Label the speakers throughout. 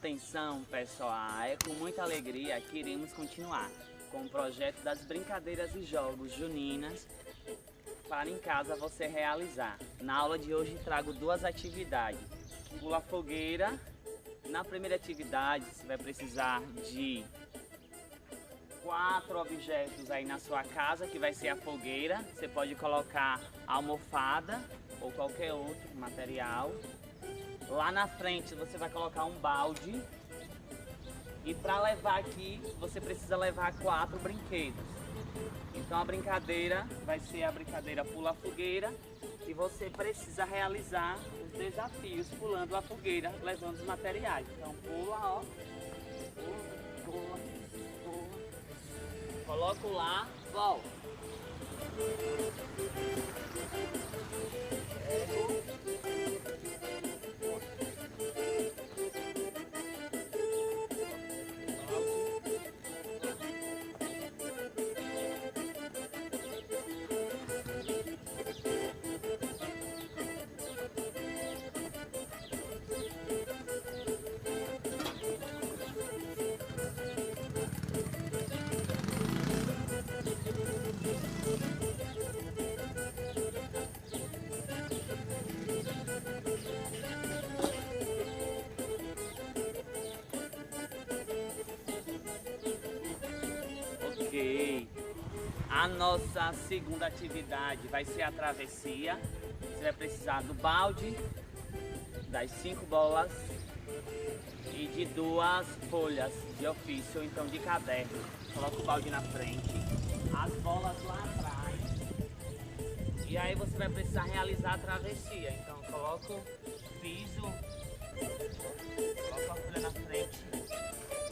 Speaker 1: atenção, pessoal, é com muita alegria que iremos continuar com o projeto das brincadeiras e jogos juninas para em casa você realizar. Na aula de hoje trago duas atividades. Pula fogueira. Na primeira atividade você vai precisar de 4 objetos aí na sua casa, que vai ser a fogueira. Você pode colocar a almofada ou qualquer outro material. Lá na frente você vai colocar um balde. E para levar aqui, você precisa levar 4 brinquedos. Então a brincadeira vai ser a brincadeira Pula Fogueira. E você precisa realizar os desafios pulando a fogueira, levando os materiais. Então pula, ó. Pula, pula. Coloco lá, volta. Ok. A nossa segunda atividade vai ser a travessia. Você vai precisar do balde, das 5 bolas e de 2 folhas de ofício, ou então de caderno. Coloca o balde na frente, as bolas lá atrás. E aí você vai precisar realizar a travessia. Então coloca o piso, coloca a folha na frente,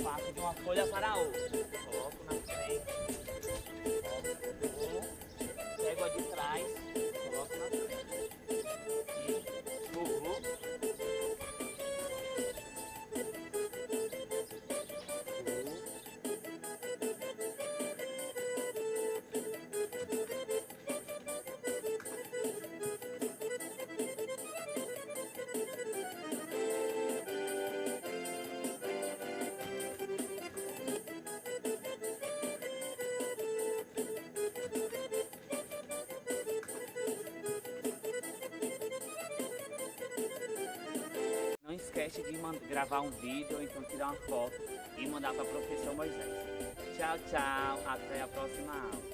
Speaker 1: passo de uma folha para a outra. Coloco na frente, pego a de trás, coloco na frente e empurro. Não esquece de gravar um vídeo ou então tirar uma foto e mandar para o professor Moisés. Tchau, tchau. Até a próxima aula.